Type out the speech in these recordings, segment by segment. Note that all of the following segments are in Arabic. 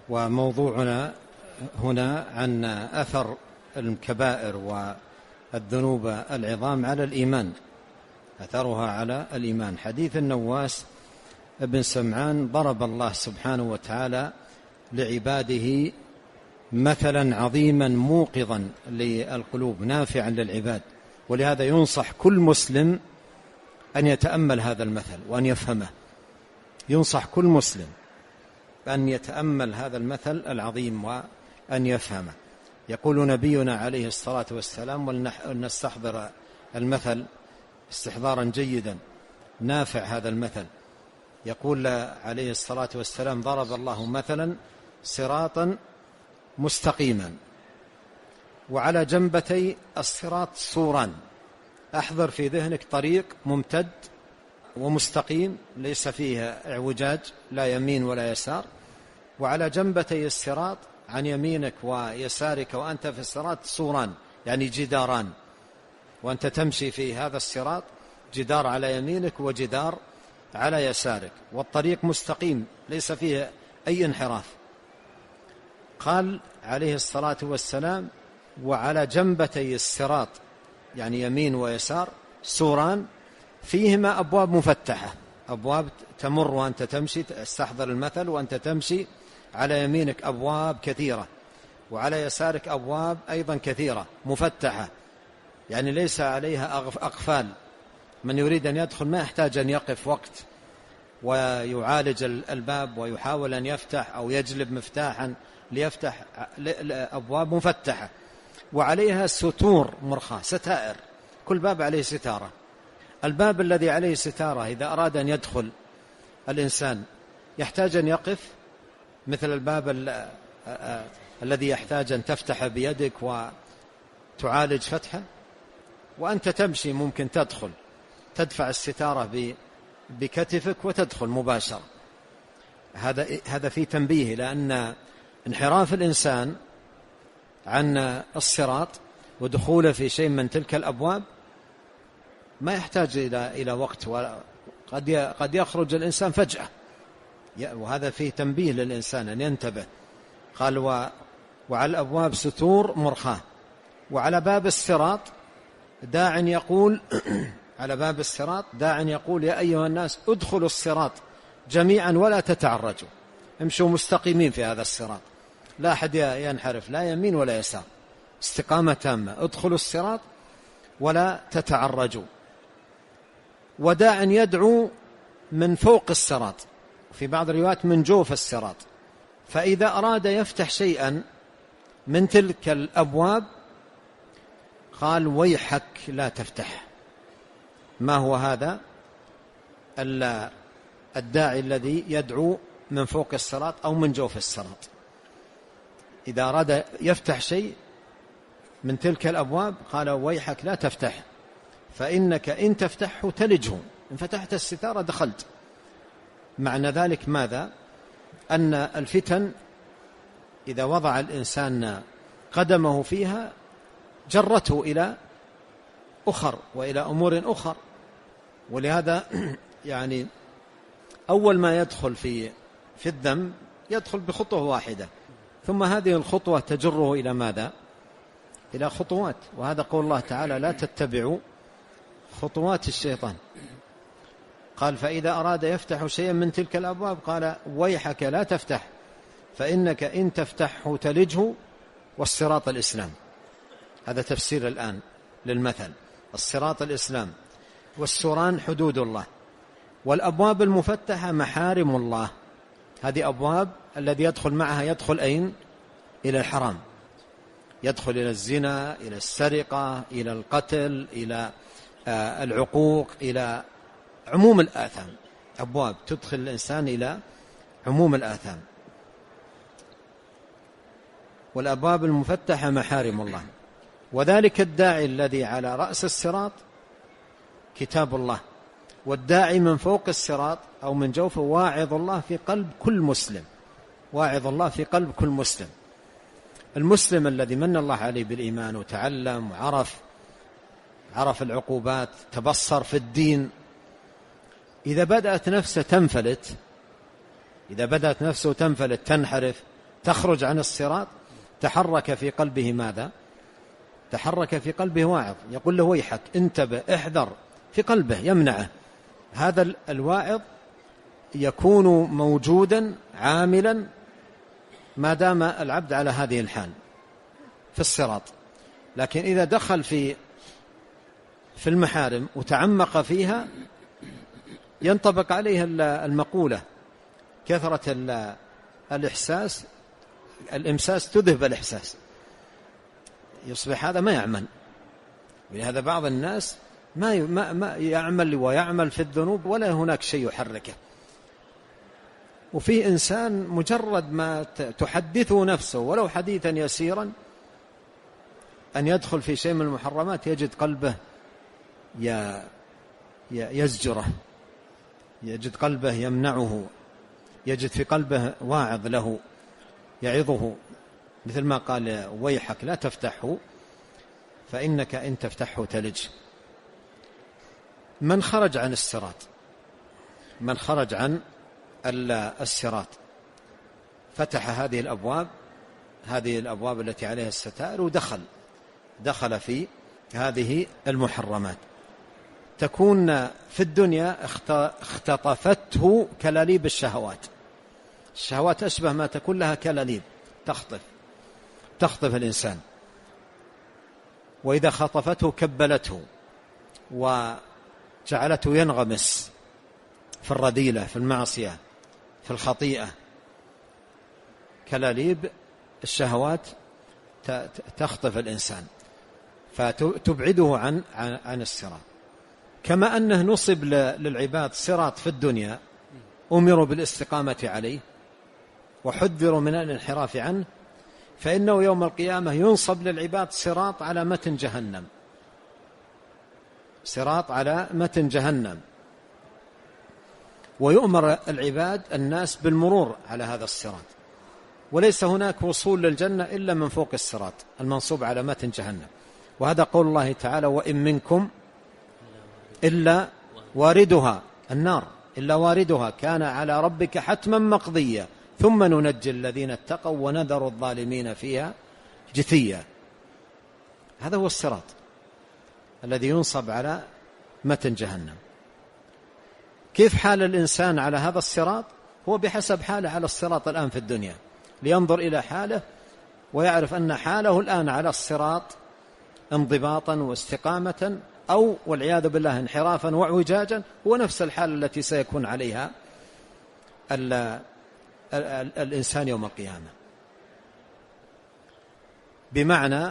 وموضوعنا هنا عن أثر الكبائر والذنوب العظام على الإيمان، أثرها على الإيمان. حديث النواس بن سمعان: ضرب الله سبحانه وتعالى لعباده مثلا عظيما موقظا للقلوب نافعا للعباد، ولهذا ينصح كل مسلم أن يتأمل هذا المثل وأن يفهمه. ينصح كل مسلم أن يتأمل هذا المثل العظيم وأن يفهمه. يقول نبينا عليه الصلاة والسلام، ولنستحضر المثل استحضارا جيدا نافع هذا المثل. يقول عليه الصلاة والسلام: ضرب الله مثلا صراطا مستقيما وعلى جنبتي الصراط سوران. أحضر في ذهنك طريق ممتد ومستقيم ليس فيه اعوجاج، لا يمين ولا يسار، وعلى جنبتي الصراط عن يمينك ويسارك وأنت في الصراط سوران، يعني جداران، وأنت تمشي في هذا الصراط جدار على يمينك وجدار على يسارك، والطريق مستقيم ليس فيه أي انحراف. قال عليه الصلاة والسلام: وعلى جنبتي الصراط، يعني يمين ويسار، سوران فيهما أبواب مفتحة، أبواب تمر وأنت تمشي. استحضر المثل وأنت تمشي، على يمينك أبواب كثيرة وعلى يسارك أبواب أيضا كثيرة مفتحة، يعني ليس عليها أقفال. من يريد أن يدخل ما يحتاج أن يقف وقت ويعالج الباب ويحاول أن يفتح أو يجلب مفتاحا ليفتح. أبواب مفتحة وعليها ستور مرخاة، ستائر، كل باب عليه ستارة. الباب الذي عليه ستارة إذا أراد أن يدخل الإنسان يحتاج أن يقف، مثل الباب الذي يحتاج أن تفتح بيدك وتعالج فتحه، وأنت تمشي ممكن تدخل، تدفع الستارة بكتفك وتدخل مباشرة. هذا في تنبيه، لأن انحراف الإنسان عن الصراط ودخوله في شيء من تلك الأبواب ما يحتاج إلى وقت، قد يخرج الإنسان فجأة، وهذا فيه تنبيه للإنسان أن ينتبه. قال: وعلى الأبواب ستور مرخاة وعلى باب الصراط داع يقول على باب الصراط داع يقول: يا أيها الناس ادخلوا الصراط جميعا ولا تتعرجوا. امشوا مستقيمين في هذا الصراط، لا أحد ينحرف لا يمين ولا يسار، استقامة تامة. ادخلوا الصراط ولا تتعرجوا. وداع يدعو من فوق الصراط، في بعض الروايات من جوف الصراط، فإذا أراد يفتح شيئا من تلك الأبواب قال: ويحك لا تفتح. ما هو هذا الداعي الذي يدعو من فوق الصراط أو من جوف الصراط؟ إذا أراد يفتح شيء من تلك الأبواب قال: ويحك لا تفتح، فإنك إن تفتحه تلجه، إن فتحت الستارة دخلت. معنى ذلك ماذا؟ أن الفتن إذا وضع الإنسان قدمه فيها جرته إلى أخر وإلى أمور أخر. ولهذا يعني أول ما يدخل في الذنب يدخل بخطوة واحدة، ثم هذه الخطوة تجره إلى ماذا؟ إلى خطوات. وهذا قول الله تعالى: لا تتبعوا خطوات الشيطان. قال: فإذا أراد يفتح شيئا من تلك الأبواب قال: ويحك لا تفتح، فإنك إن تفتحه تلجه، والصراط الإسلام. هذا تفسير الآن للمثل. الصراط الإسلام، والسوران حدود الله، والأبواب المفتحة محارم الله. هذه أبواب الذي يدخل معها يدخل أين؟ إلى الحرام، يدخل إلى الزنا، إلى السرقة، إلى القتل، إلى العقوق، إلى عموم الآثام. أبواب تدخل الإنسان إلى عموم الآثام. والأبواب المفتحة محارم الله. وذلك الداعي الذي على رأس الصراط كتاب الله، والداعي من فوق الصراط أو من جوفه واعظ الله في قلب كل مسلم. واعظ الله في قلب كل مسلم. المسلم الذي من الله عليه بالإيمان وتعلم وعرف العقوبات، تبصر في الدين، إذا بدأت نفسه تنفلت، تنحرف، تخرج عن الصراط تحرك في قلبه ماذا؟ تحرك في قلبه واعظ يقول له ويحك، انتبه، احذر، في قلبه يمنعه. هذا الواعظ يكون موجودا عاملا ما دام العبد على هذه الحال في الصراط. لكن إذا دخل في المحارم وتعمق فيها ينطبق عليه المقولة كثرة الإمساس تذهب الإحساس، يصبح هذا ما يعمل. ولهذا بعض الناس ما يعمل ويعمل في الذنوب ولا هناك شيء يحركه. وفي إنسان مجرد ما تحدثه نفسه ولو حديثا يسيرا أن يدخل في شيء من المحرمات يجد قلبه يزجره، يجد قلبه يمنعه، يجد في قلبه واعظ له يعظه، مثل ما قال ويحك لا تفتحه فإنك إن تفتحه تلج. من خرج عن الصراط، من خرج عن الصراط فتح هذه الأبواب التي عليها الستائر ودخل في هذه المحرمات، تكون في الدنيا اختطفته كلاليب الشهوات. الشهوات أشبه ما تكون لها كلاليب تخطف الإنسان، وإذا خطفته كبلته وجعلته ينغمس في الرذيلة، في المعصية، في الخطيئة. كلاليب الشهوات تخطف الإنسان فتبعده عن الصراط. كما أنه نصب للعباد صراط في الدنيا أمروا بالاستقامة عليه وحذروا من الانحراف عنه، فإنه يوم القيامة ينصب للعباد صراط على متن جهنم، صراط على متن جهنم، ويؤمر العباد الناس بالمرور على هذا الصراط، وليس هناك وصول للجنة إلا من فوق الصراط المنصوب على متن جهنم. وهذا قول الله تعالى وإن منكم إلا واردها، النار إلا واردها كان على ربك حتما مقضيا ثم ننجي الذين اتقوا ونذر الظالمين فيها جثيا. هذا هو الصراط الذي ينصب على متن جهنم. كيف حال الإنسان على هذا الصراط؟ هو بحسب حاله على الصراط الآن في الدنيا، لينظر إلى حاله ويعرف أن حاله الآن على الصراط انضباطا واستقامة أو والعياذ بالله انحرافا واعوجاجا هو نفس الحال التي سيكون عليها الإنسان يوم القيامة. بمعنى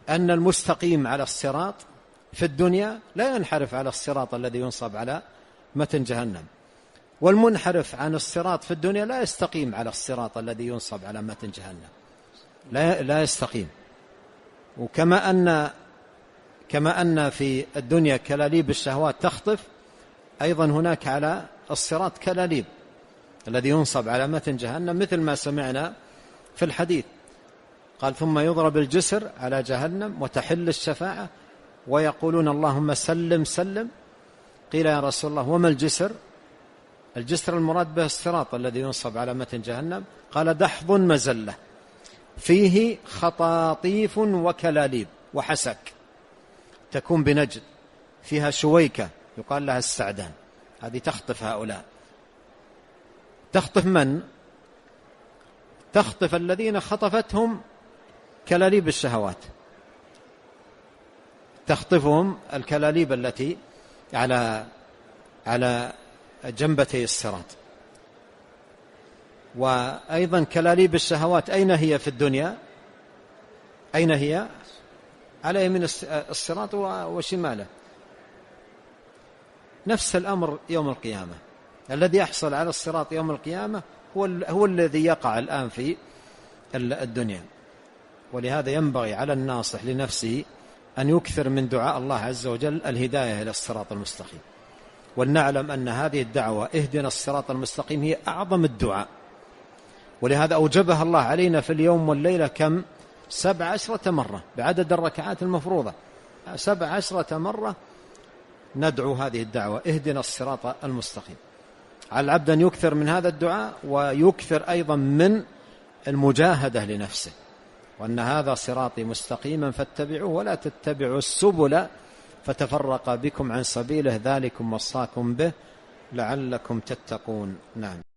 أن المستقيم على الصراط في الدنيا لا ينحرف على الصراط الذي ينصب على متن جهنم، والمنحرف عن الصراط في الدنيا لا يستقيم على الصراط الذي ينصب على متن جهنم، لا يستقيم. وكما أن في الدنيا كلاليب الشهوات تخطف، أيضا هناك على الصراط كلاليب الذي ينصب على متن جهنم، مثل ما سمعنا في الحديث قال ثم يضرب الجسر على جهنم وتحل الشفاعة ويقولون اللهم سلم سلم. قيل يا رسول الله وما الجسر؟ الجسر المراد به الصراط الذي ينصب على متن جهنم. قال دحض مزلة فيه خطاطيف وكلاليب وحسك، تكون بنجد، فيها شويكة يقال لها السعدان، هذه تخطف هؤلاء. تخطف من؟ تخطف الذين خطفتهم كلاليب الشهوات، تخطفهم الكلاليب التي على جنبتي الصراط. وأيضا كلاليب الشهوات أين هي في الدنيا؟ أين هي؟ على يمين الصراط وشماله. نفس الأمر يوم القيامة، الذي يحصل على الصراط يوم القيامة هو الذي يقع الآن في الدنيا. ولهذا ينبغي على الناصح لنفسه أن يكثر من دعاء الله عز وجل الهداية إلى الصراط المستقيم. ولنعلم أن هذه الدعوة اهدنا الصراط المستقيم هي أعظم الدعاء، ولهذا أوجبها الله علينا في اليوم والليلة كم؟ 17 مرة بعدد الركعات المفروضة، 17 مرة ندعو هذه الدعوة اهدنا الصراط المستقيم. على العبد أن يكثر من هذا الدعاء، ويكثر أيضا من المجاهدة لنفسه، وأن هذا صراطي مستقيما فاتبعوه ولا تتبعوا السبل فتفرق بكم عن سبيله ذلكم وصاكم به لعلكم تتقون. نعم.